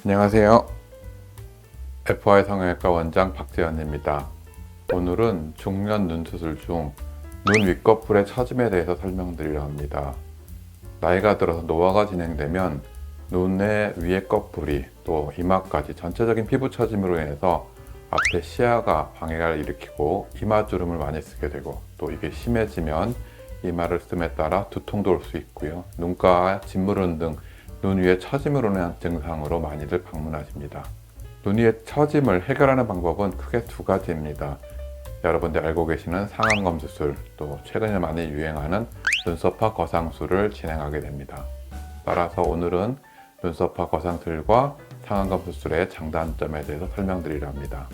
안녕하세요. FY 성형외과 원장 박재현입니다. 오늘은 중년 눈 수술 중 눈 윗꺼풀의 처짐에 대해서 설명드리려 합니다. 나이가 들어서 노화가 진행되면 눈의 위에 꺼풀이 또 이마까지 전체적인 피부 처짐으로 인해서 앞에 시야가 방해를 일으키고 이마주름을 많이 쓰게 되고, 또 이게 심해지면 이마를 씀에 따라 두통도 올 수 있고요. 눈가 진물음 등 눈 위에 처짐으로 인한 증상으로 많이들 방문하십니다. 눈 위의 처짐을 해결하는 방법은 크게 두 가지입니다. 여러분들 알고 계시는 상안검 수술, 또 최근에 많이 유행하는 눈썹화 거상술을 진행하게 됩니다. 따라서 오늘은 눈썹화 거상술과 상안검 수술의 장단점에 대해서 설명드리려 합니다.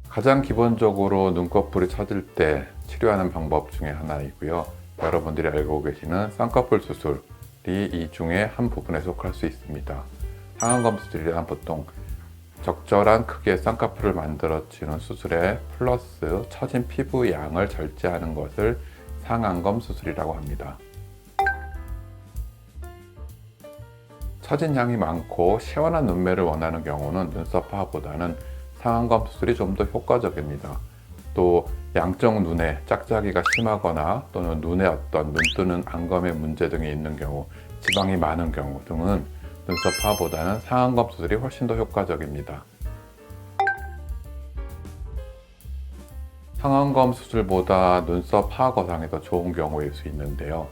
가장 기본적으로 눈꺼풀이 처질 때 치료하는 방법 중에 하나이고요. 여러분들이 알고 계시는 쌍꺼풀 수술이 이 중에 한 부분에 속할 수 있습니다. 상안검 수술이란 보통 적절한 크기의 쌍꺼풀을 만들어지는 수술에 플러스 처진 피부 양을 절제하는 것을 상안검 수술이라고 합니다. 처진 양이 많고 시원한 눈매를 원하는 경우는 눈썹화보다는 상안검 수술이 좀 더 효과적입니다. 또 양쪽 눈에 짝짝이가 심하거나 또는 눈에 어떤 눈뜨는 안검의 문제 등이 있는 경우, 지방이 많은 경우 등은 눈썹화보다는 상안검 수술이 훨씬 더 효과적입니다. 상안검 수술보다 눈썹 하 거상이 더 좋은 경우일 수 있는데요.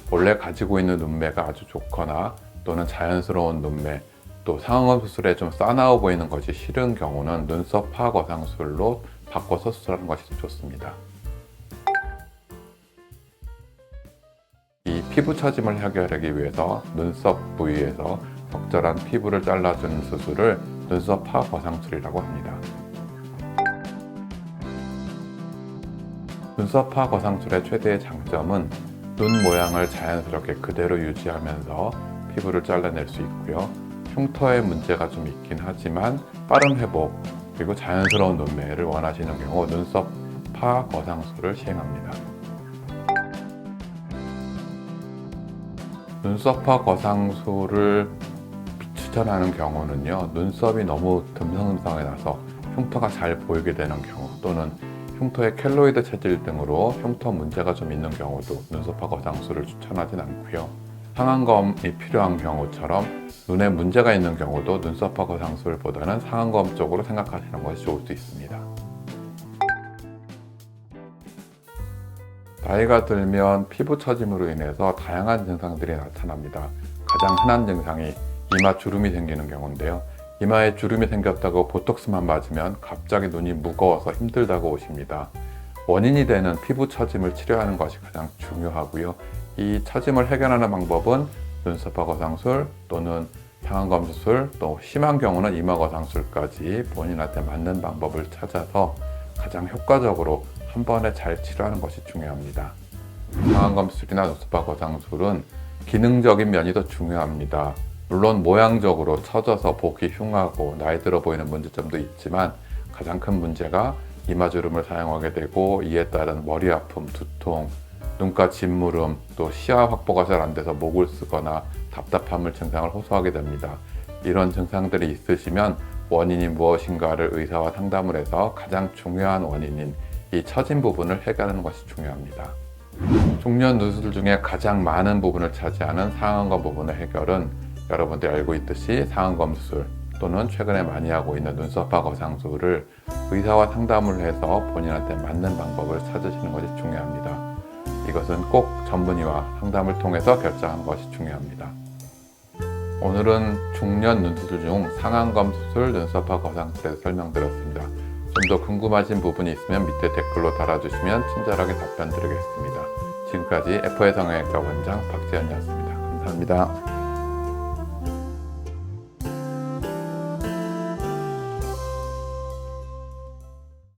원래 가지고 있는 눈매가 아주 좋거나 또는 자연스러운 눈매, 또 상안검 수술에 좀 싸나워 보이는 것이 싫은 경우는 눈썹 하 거상술로 바꿔서 수술하는 것이 좋습니다. 이 피부 처짐을 해결하기 위해서 눈썹 부위에서 적절한 피부를 잘라주는 수술을 눈썹 하 거상술이라고 합니다. 눈썹 하 거상술의 최대의 장점은 눈 모양을 자연스럽게 그대로 유지하면서 피부를 잘라낼 수 있고요. 흉터에 문제가 좀 있긴 하지만 빠른 회복 그리고 자연스러운 눈매를 원하시는 경우 눈썹 하 거상술을 시행합니다. 눈썹 하 거상술을 추천하는 경우는요, 눈썹이 너무 듬성듬성해 나서 흉터가 잘 보이게 되는 경우, 또는 흉터의 켈로이드 체질 등으로 흉터 문제가 좀 있는 경우도 눈썹 하 거상술을 추천하진 않고요. 상안검이 필요한 경우처럼 눈에 문제가 있는 경우도 눈썹 하 거상술보다는 상안검 쪽으로 생각하시는 것이 좋을 수 있습니다. 나이가 들면 피부 처짐으로 인해서 다양한 증상들이 나타납니다. 가장 흔한 증상이 이마 주름이 생기는 경우인데요. 이마에 주름이 생겼다고 보톡스만 맞으면 갑자기 눈이 무거워서 힘들다고 오십니다. 원인이 되는 피부 처짐을 치료하는 것이 가장 중요하고요. 이 처짐을 해결하는 방법은 눈썹 하 거상술 또는 상안검 수술, 또 심한 경우는 이마 거상술까지 본인한테 맞는 방법을 찾아서 가장 효과적으로 한 번에 잘 치료하는 것이 중요합니다. 상안검 수술이나 눈썹 하 거상술은 기능적인 면이 더 중요합니다. 물론 모양적으로 처져서 보기 흉하고 나이 들어 보이는 문제점도 있지만 가장 큰 문제가 이마주름을 사용하게 되고 이에 따른 머리 아픔, 두통, 눈가 진물음, 또 시야 확보가 잘 안 돼서 목을 쓰거나 답답함을 증상을 호소하게 됩니다. 이런 증상들이 있으시면 원인이 무엇인가를 의사와 상담을 해서 가장 중요한 원인인 이 처진 부분을 해결하는 것이 중요합니다. 중년 눈 수술 중에 가장 많은 부분을 차지하는 상안검 부분의 해결은 여러분들이 알고 있듯이 상안검 수술 또는 최근에 많이 하고 있는 눈썹 하 거상술을 의사와 상담을 해서 본인한테 맞는 방법을 찾으시는 것이 중요합니다. 이것은 꼭 전문의와 상담을 통해서 결정하는 것이 중요합니다. 오늘은 중년 눈 수술 중 상안검 수술, 눈썹 하 거상술에 설명드렸습니다. 좀 더 궁금하신 부분이 있으면 밑에 댓글로 달아주시면 친절하게 답변 드리겠습니다. 지금까지 FY 성형외과 원장 박재현이었습니다. 감사합니다.